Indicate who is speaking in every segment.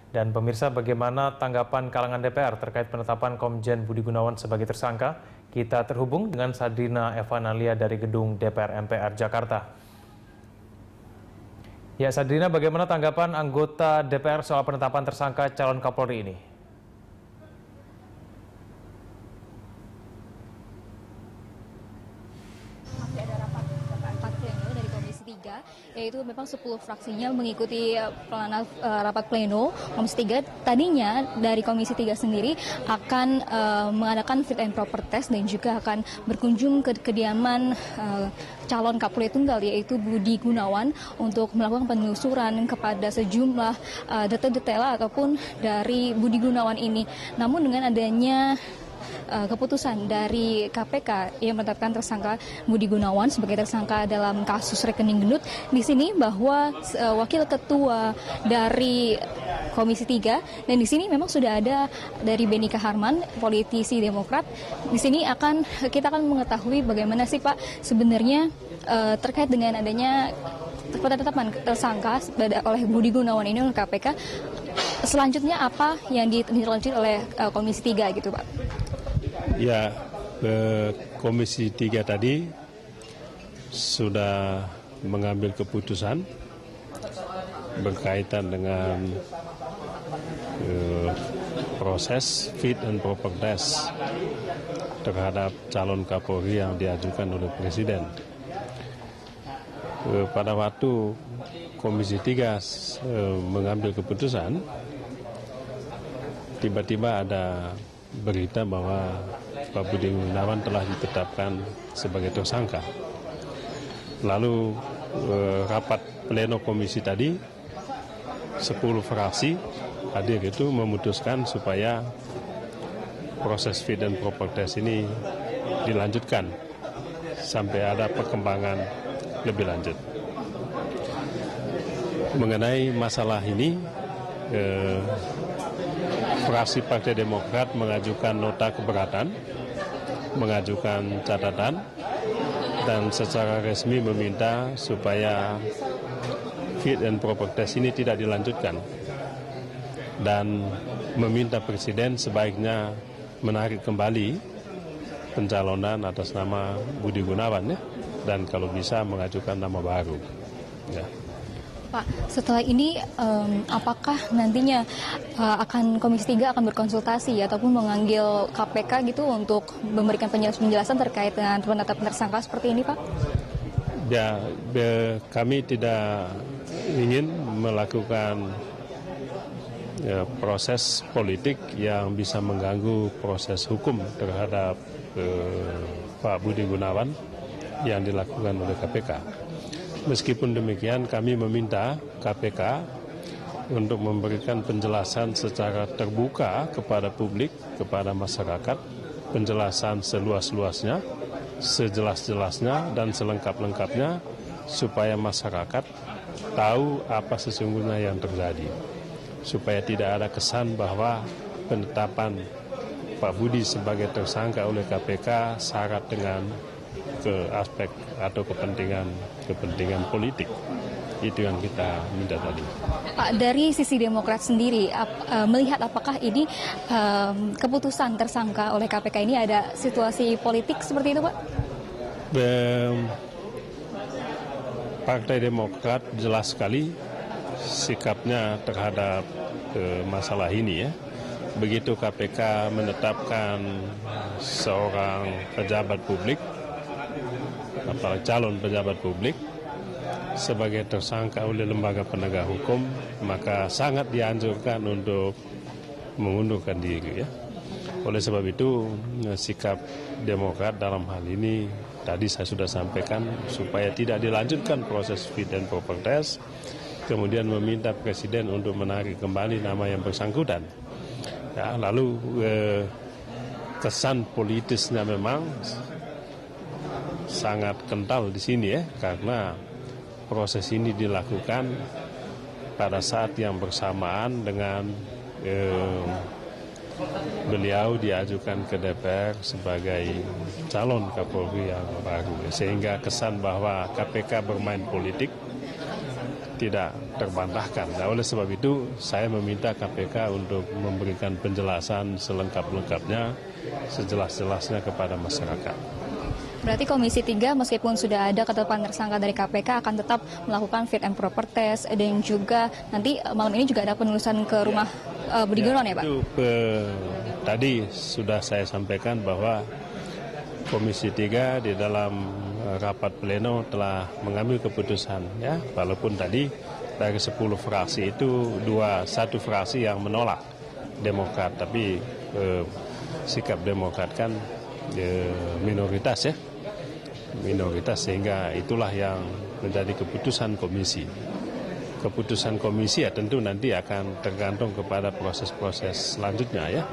Speaker 1: Dan pemirsa, bagaimana tanggapan kalangan DPR terkait penetapan Komjen Budi Gunawan sebagai tersangka? Kita terhubung dengan Sadrina Evanalia dari gedung DPR MPR Jakarta. Ya, Sadrina, bagaimana tanggapan anggota DPR soal penetapan tersangka calon Kapolri ini?
Speaker 2: Yaitu memang 10 fraksinya mengikuti rapat pleno Komisi 3. Tadinya dari Komisi 3 sendiri akan mengadakan fit and proper test dan juga akan berkunjung ke kediaman calon Kapolri tunggal yaitu Budi Gunawan untuk melakukan penelusuran kepada sejumlah detail-detail ataupun dari Budi Gunawan ini. Namun dengan adanya keputusan dari KPK yang menetapkan tersangka Budi Gunawan sebagai tersangka dalam kasus rekening gendut, di sini bahwa wakil ketua dari Komisi 3 dan di sini memang sudah ada dari Benny Kaharman, politisi Demokrat. Di sini kita akan mengetahui bagaimana sih Pak sebenarnya terkait dengan adanya penetapan tersangka oleh Budi Gunawan ini oleh KPK. Selanjutnya apa yang dilanjutkan oleh Komisi 3 gitu Pak?
Speaker 3: Ya, Komisi 3 tadi sudah mengambil keputusan berkaitan dengan proses fit and proper test terhadap calon Kapolri yang diajukan oleh Presiden. Pada waktu Komisi 3 mengambil keputusan, tiba-tiba ada berita bahwa Pak Budi Gunawan telah ditetapkan sebagai tersangka. Lalu rapat pleno komisi tadi 10 fraksi hadir itu memutuskan supaya proses fit and proper test ini dilanjutkan sampai ada perkembangan lebih lanjut. Mengenai masalah ini, fraksi Partai Demokrat mengajukan nota keberatan, mengajukan catatan, dan secara resmi meminta supaya fit and proper test ini tidak dilanjutkan dan meminta Presiden sebaiknya menarik kembali pencalonan atas nama Budi Gunawan ya, dan kalau bisa mengajukan nama baru. Ya.
Speaker 2: Pak, setelah ini apakah nantinya Komisi 3 akan berkonsultasi ataupun memanggil KPK gitu untuk memberikan penjelasan terkait dengan penetapan tersangka seperti ini, Pak?
Speaker 3: Ya, kami tidak ingin melakukan proses politik yang bisa mengganggu proses hukum terhadap Pak Budi Gunawan yang dilakukan oleh KPK. Meskipun demikian, kami meminta KPK untuk memberikan penjelasan secara terbuka kepada publik, kepada masyarakat, penjelasan seluas-luasnya, sejelas-jelasnya, dan selengkap-lengkapnya, supaya masyarakat tahu apa sesungguhnya yang terjadi. Supaya tidak ada kesan bahwa penetapan Pak Budi sebagai tersangka oleh KPK syarat dengan ke aspek atau kepentingan politik. Itu yang kita minta tadi.
Speaker 2: Pak, dari sisi Demokrat sendiri melihat apakah ini keputusan tersangka oleh KPK ini ada situasi politik seperti itu, Pak?
Speaker 3: Partai Demokrat jelas sekali sikapnya terhadap masalah ini ya. Begitu KPK menetapkan seorang pejabat publik, apalagi calon pejabat publik sebagai tersangka oleh lembaga penegak hukum, maka sangat dianjurkan untuk mengundurkan diri ya. Oleh sebab itu sikap Demokrat dalam hal ini tadi saya sudah sampaikan supaya tidak dilanjutkan proses fit and proper test, kemudian meminta Presiden untuk menarik kembali nama yang bersangkutan. Ya, lalu kesan politisnya memang sangat kental di sini ya, karena proses ini dilakukan pada saat yang bersamaan dengan beliau diajukan ke DPR sebagai calon Kapolri yang baru, sehingga kesan bahwa KPK bermain politik tidak terbantahkan. Nah, oleh sebab itu saya meminta KPK untuk memberikan penjelasan selengkap-lengkapnya, sejelas-jelasnya kepada masyarakat.
Speaker 2: Berarti Komisi 3 meskipun sudah ada ketetapan tersangka dari KPK akan tetap melakukan fit and proper test dan juga nanti malam ini juga ada penelusuran ke rumah Budi Gunawan ya Pak?
Speaker 3: Itu tadi sudah saya sampaikan bahwa Komisi 3 di dalam rapat pleno telah mengambil keputusan, ya, walaupun tadi dari 10 fraksi itu satu fraksi yang menolak Demokrat, tapi sikap Demokrat kan minoritas, ya, minoritas, sehingga itulah yang menjadi keputusan komisi. Keputusan komisi ya tentu nanti akan tergantung kepada proses-proses selanjutnya, ya.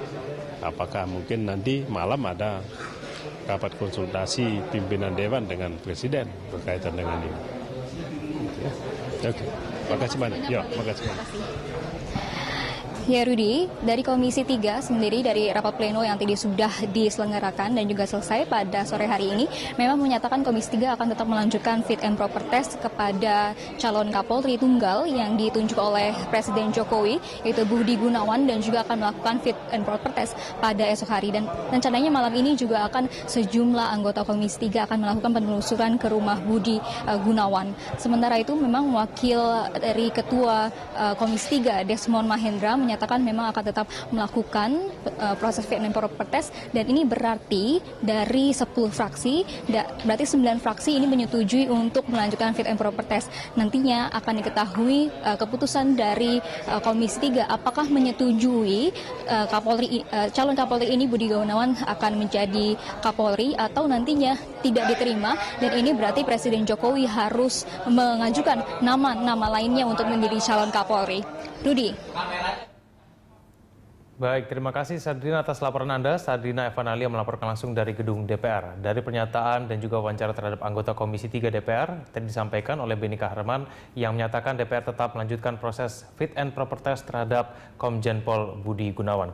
Speaker 3: Apakah mungkin nanti malam ada rapat konsultasi pimpinan Dewan dengan Presiden berkaitan dengan ini. Ya. Oke, makasih banyak. Ya, makasih banyak.
Speaker 2: Ya Rudi, dari Komisi 3 sendiri dari rapat pleno yang tadi sudah diselenggarakan dan juga selesai pada sore hari ini, memang menyatakan Komisi 3 akan tetap melanjutkan fit and proper test kepada calon Kapolri tunggal yang ditunjuk oleh Presiden Jokowi, yaitu Budi Gunawan, dan juga akan melakukan fit and proper test pada esok hari. Dan rencananya malam ini juga akan sejumlah anggota Komisi 3 akan melakukan penelusuran ke rumah Budi Gunawan. Sementara itu memang wakil dari Ketua Komisi 3 Desmond Mahendra menyatakan memang akan tetap melakukan proses fit and proper test, dan ini berarti dari 10 fraksi, berarti 9 fraksi ini menyetujui untuk melanjutkan fit and proper test. Nantinya akan diketahui keputusan dari Komisi 3 apakah menyetujui calon Kapolri ini Budi Gunawan akan menjadi Kapolri atau nantinya tidak diterima, dan ini berarti Presiden Jokowi harus mengajukan nama lainnya untuk menjadi calon Kapolri. Rudi.
Speaker 1: Baik, terima kasih Sadrina atas laporan Anda. Sadrina Evanalia melaporkan langsung dari gedung DPR. Dari pernyataan dan juga wawancara terhadap anggota Komisi 3 DPR, tadi disampaikan oleh Beni Kaharman yang menyatakan DPR tetap melanjutkan proses fit and proper test terhadap Komjen Pol Budi Gunawan.